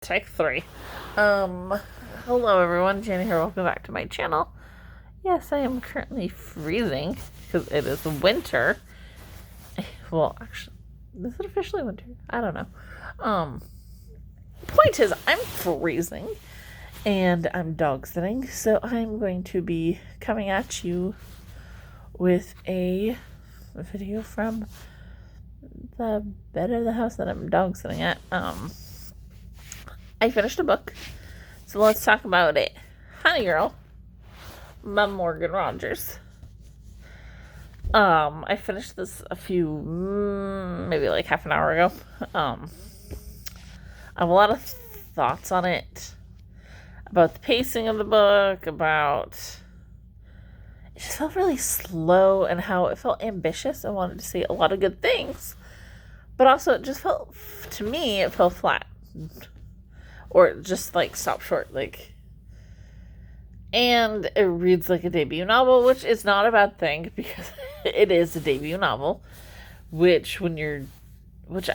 Take 3. Hello everyone, Jenny here. Welcome back to my channel. Yes, I am currently freezing because it is winter. Well, actually, is it officially winter? I don't know. Point is, I'm freezing and I'm dog sitting, so I'm going to be coming at you with a video from the bed of the house that I'm dog sitting at. I finished a book, so let's talk about it. Honey Girl by Morgan Rogers. I finished this a few, maybe like half an hour ago. I have a lot of thoughts on it, about the pacing of the book, about it just felt really slow and how it felt ambitious. I wanted to say a lot of good things, but also it just felt, to me, it felt flat. Or just like stop short, like, and it reads like a debut novel, which is not a bad thing because it is a debut novel. Which I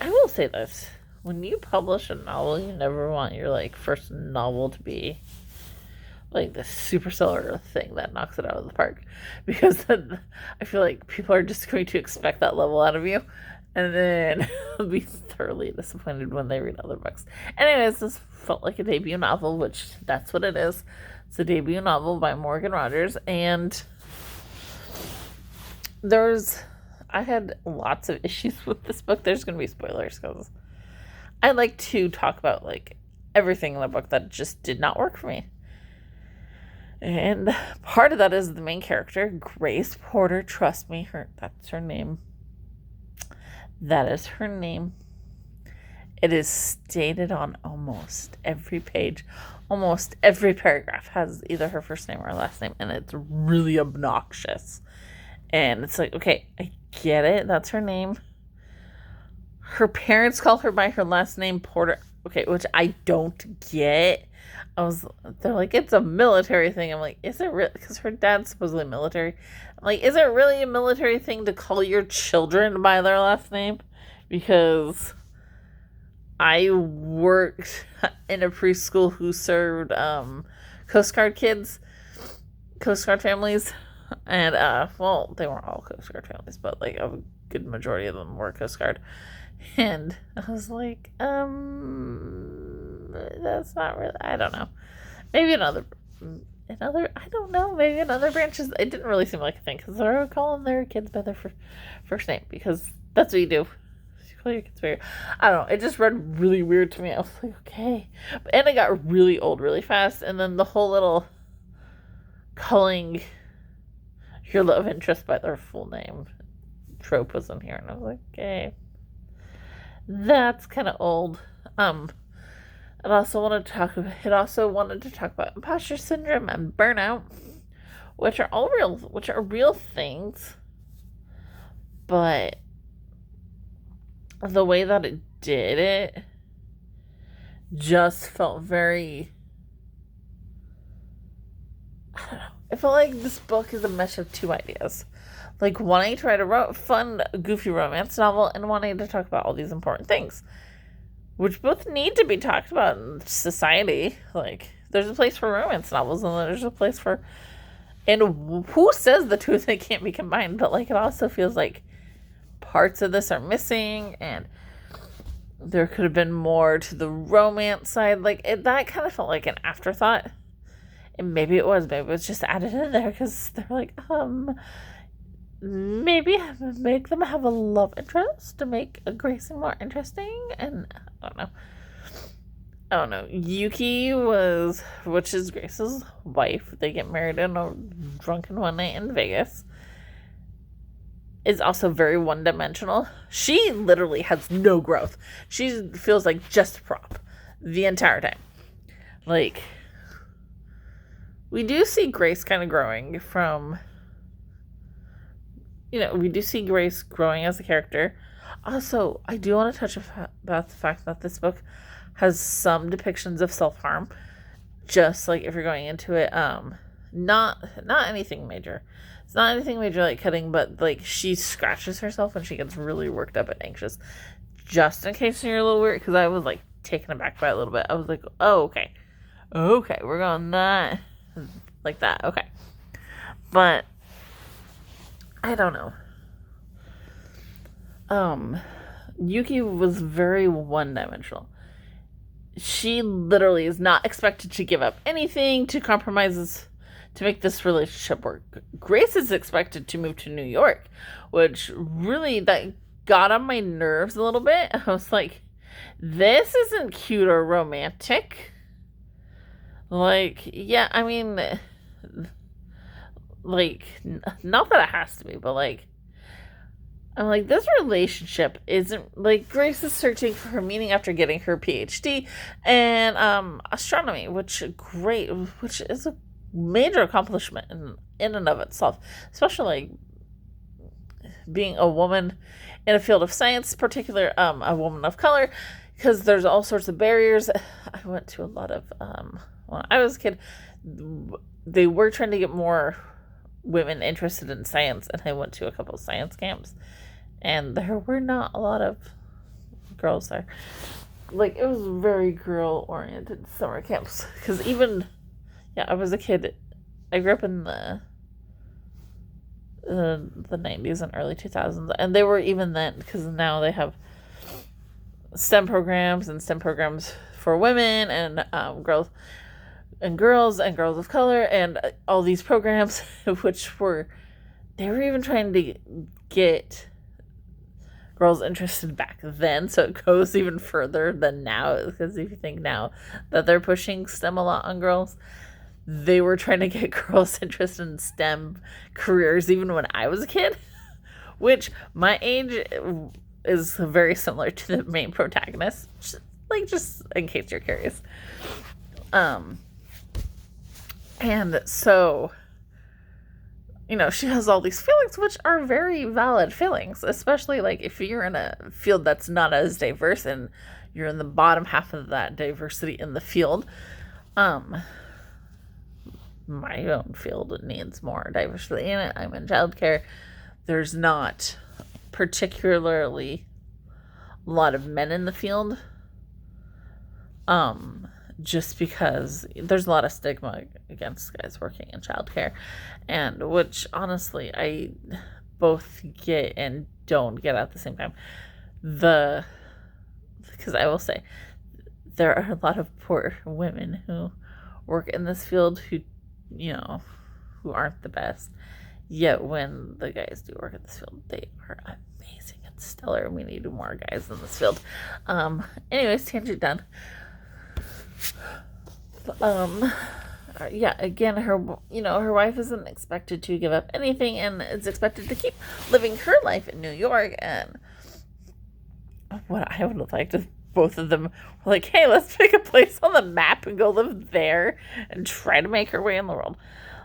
will say this: when you publish a novel, you never want your like first novel to be like the superseller thing that knocks it out of the park, because then I feel like people are just going to expect that level out of you. And then be thoroughly disappointed when they read other books. Anyways, this felt like a debut novel, which that's what it is. It's a debut novel by Morgan Rogers. And I had lots of issues with this book. There's going to be spoilers because I like to talk about like everything in the book that just did not work for me. And part of that is the main character, Grace Porter. Trust me, that's her name. That is her name. It is stated on almost every page. Almost every paragraph has either her first name or her last name, and it's really obnoxious. And it's like, okay, I get it. That's her name. Her parents call her by her last name, Porter. Okay, which I don't get. They're like, it's a military thing. I'm like, is it really? Because her dad's supposedly military. I'm like, is it really a military thing to call your children by their last name? Because I worked in a preschool who served Coast Guard kids, Coast Guard families, and well, they weren't all Coast Guard families, but like a good majority of them were Coast Guard. And I was like, that's not really, I don't know. Maybe I don't know, maybe in other branches, it didn't really seem like a thing, because they're calling their kids by their first name, because that's what you do. You call your kids by I don't know, it just read really weird to me. I was like, okay. And it got really old really fast, and then the whole little calling your love interest by their full name trope was in here, and I was like, okay. That's kind of old. It also wanted to talk about imposter syndrome and burnout, which are real things. But the way that it did it just felt very, I don't know. It felt like this book is a mesh of two ideas. Like wanting to write a fun, goofy romance novel and wanting to talk about all these important things, which both need to be talked about in society. Like, there's a place for romance novels and there's a place for... And who says the two of them can't be combined? But, like, it also feels like parts of this are missing and there could have been more to the romance side. Like, that kind of felt like an afterthought. And maybe it was just added in there because they're like, maybe make them have a love interest to make Gracie more interesting. And I don't know. Yuki which is Grace's wife, they get married in a drunken one night in Vegas, is also very one-dimensional. She literally has no growth. She feels like just a prop the entire time. Like, we do see Grace kind of growing from... we do see Grace growing as a character. Also, I do want to touch about the fact that this book has some depictions of self-harm. Just like if you're going into it, not anything major. It's not anything major like cutting, but like she scratches herself and she gets really worked up and anxious. Just in case you're a little weird, because I was like taken aback by it a little bit. I was like, oh, okay. Okay, we're going that. Like that. Okay. But, I don't know. Yuki was very one-dimensional. She literally is not expected to give up anything, to compromises to make this relationship work. Grace is expected to move to New York, which really, that got on my nerves a little bit. I was like, this isn't cute or romantic. Like, yeah, I mean, like, not that it has to be, but like, I'm like, this relationship isn't, like, Grace is searching for her meaning after getting her PhD in astronomy, which is a major accomplishment in and of itself, especially like being a woman in a field of science, particular a woman of color, because there's all sorts of barriers. I went to a lot of when I was a kid, they were trying to get more women interested in science, and I went to a couple of science camps, and there were not a lot of girls there. Like, it was very girl oriented summer camps, because even, yeah, I was a kid. I grew up in the 90s and early 2000s, and they were even then, because now they have STEM programs and STEM programs for women and girls and girls of color, and all these programs which were, they were even trying to get girls interested back then, so it goes even further than now, because if you think now that they're pushing STEM a lot on girls, they were trying to get girls interested in STEM careers even when I was a kid, which my age is very similar to the main protagonist, just in case you're curious. And so, she has all these feelings, which are very valid feelings, especially like if you're in a field that's not as diverse and you're in the bottom half of that diversity in the field. My own field needs more diversity in it. I'm in childcare. There's not particularly a lot of men in the field. Just because there's a lot of stigma against guys working in childcare, and which honestly I both get and don't get at the same time. Because I will say there are a lot of poor women who work in this field who aren't the best. Yet when the guys do work in this field, they are amazing and stellar. We need more guys in this field. Anyways, tangent done. Yeah, again, her wife isn't expected to give up anything and is expected to keep living her life in New York. And what I would have liked if both of them were like, hey, let's pick a place on the map and go live there and try to make her way in the world.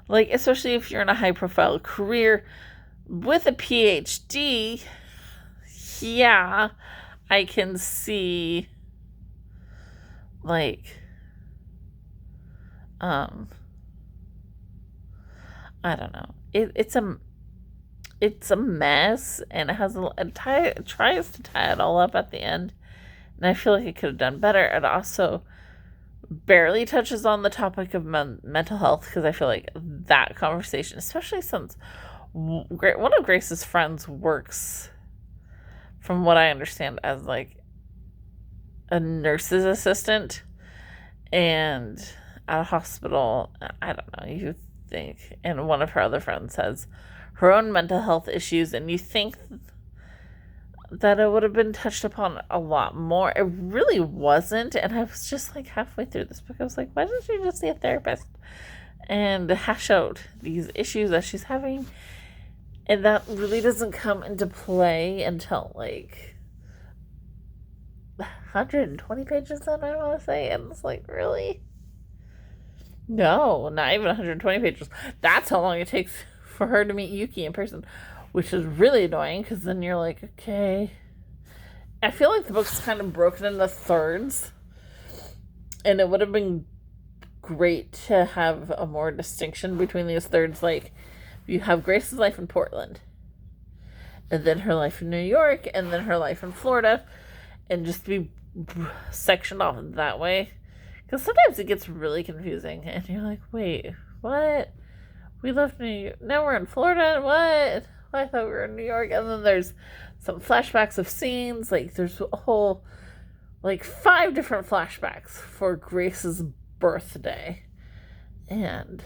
Like, especially if you're in a high profile career with a PhD, yeah, I can see, like, I don't know. It's a mess, and it tries to tie it all up at the end, and I feel like it could have done better. It also barely touches on the topic of mental health, because I feel like that conversation, especially since one of Grace's friends works, from what I understand, as like a nurse's assistant and at a hospital. I don't know, you think, and one of her other friends has her own mental health issues, and you think that it would have been touched upon a lot more. It really wasn't, and I was just like halfway through this book, I was like, why didn't she just see a therapist and hash out these issues that she's having? And that really doesn't come into play until like 120 pages in, I want to say, and it's like, really? No, not even 120 pages. That's how long it takes for her to meet Yuki in person, which is really annoying, because then you're like, okay. I feel like the book's kind of broken into thirds, and it would have been great to have a more distinction between these thirds. Like, you have Grace's life in Portland, and then her life in New York, and then her life in Florida, and just be sectioned off that way. Because sometimes it gets really confusing, and you're like, wait, what? We left New York, now we're in Florida, what? I thought we were in New York. And then there's some flashbacks of scenes, like there's a whole, like 5 different flashbacks for Grace's birthday. And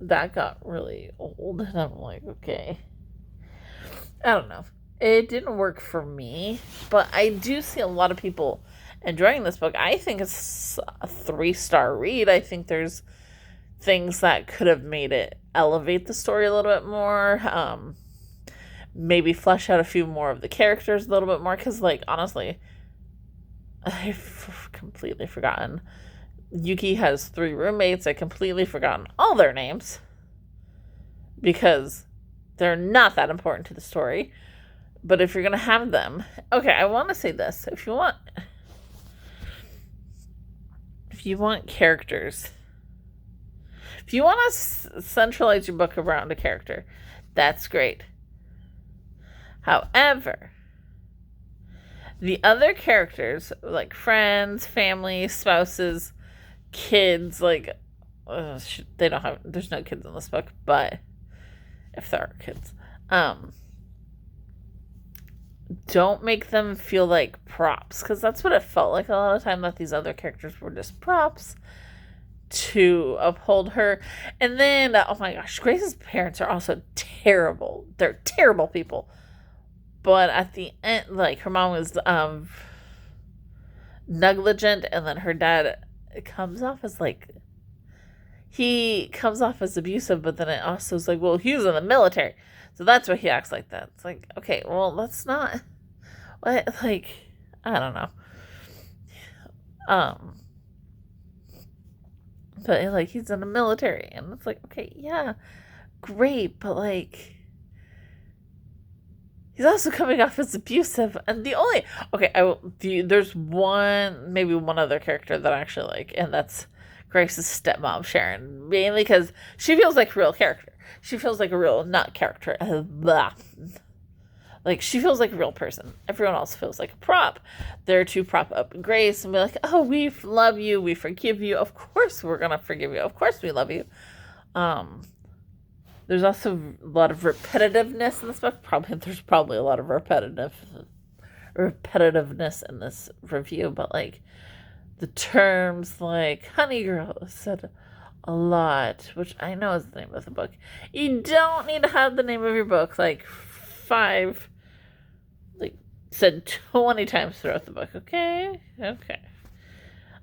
that got really old, and I'm like, okay. I don't know. It didn't work for me, but I do see a lot of people enjoying this book. I think it's a 3-star read. I think there's things that could have made it elevate the story a little bit more. Maybe flesh out a few more of the characters a little bit more. Because, like, honestly, I've completely forgotten. Yuki has 3 roommates. I completely forgotten all their names. Because they're not that important to the story. But if you're going to have them... Okay, I want to say this. If you want characters... If you want to centralize your book around a character, that's great. However, the other characters, like friends, family, spouses, kids, like, they don't have, there's no kids in this book, but if there are kids, don't make them feel like props, because that's what it felt like a lot of time, that these other characters were just props to uphold her. And then, oh my gosh, Grace's parents are also terrible. They're terrible people. But at the end, like, her mom was negligent, and then her dad comes off as, like, he comes off as abusive, but then it also is like, well, he was in the military, so that's why he acts like that. It's like, okay, well, that's not, what, like, I don't know. But, like, he's in the military, and it's like, okay, yeah, great, but, like, he's also coming off as abusive, and the only, okay, there's maybe one other character that I actually like, and that's Grace's stepmom, Sharon, mainly because she feels like a real character. She feels like a real, not character, like, she feels like a real person. Everyone else feels like a prop. They're to prop up Grace and be like, oh, we love you. We forgive you. Of course we're going to forgive you. Of course we love you. There's also a lot of repetitiveness in this book. There's probably a lot of repetitiveness in this review. But, like, the terms like Honey Girl said a lot, which I know is the name of the book. You don't need to have the name of your book, like, 5... said 20 times throughout the book. Okay.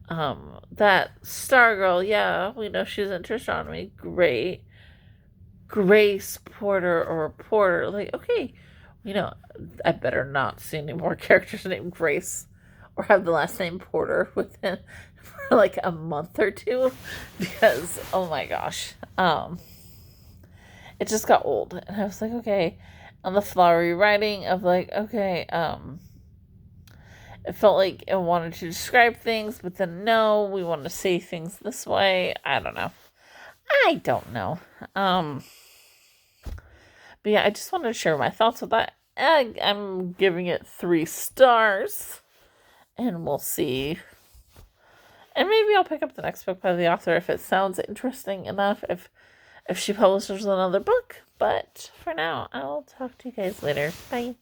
That Stargirl, yeah, we know she's into astronomy. Great. Grace Porter or Porter, like, okay, I better not see any more characters named Grace or have the last name Porter within for like a month or 2, because oh my gosh, it just got old, and I was like, okay. On the flowery writing of, like, okay, it felt like it wanted to describe things, but then no, we want to say things this way. I don't know. But yeah, I just wanted to share my thoughts with that. I'm giving it 3 stars, and we'll see. And maybe I'll pick up the next book by the author if it sounds interesting enough, if she publishes another book. But for now, I'll talk to you guys later. Bye.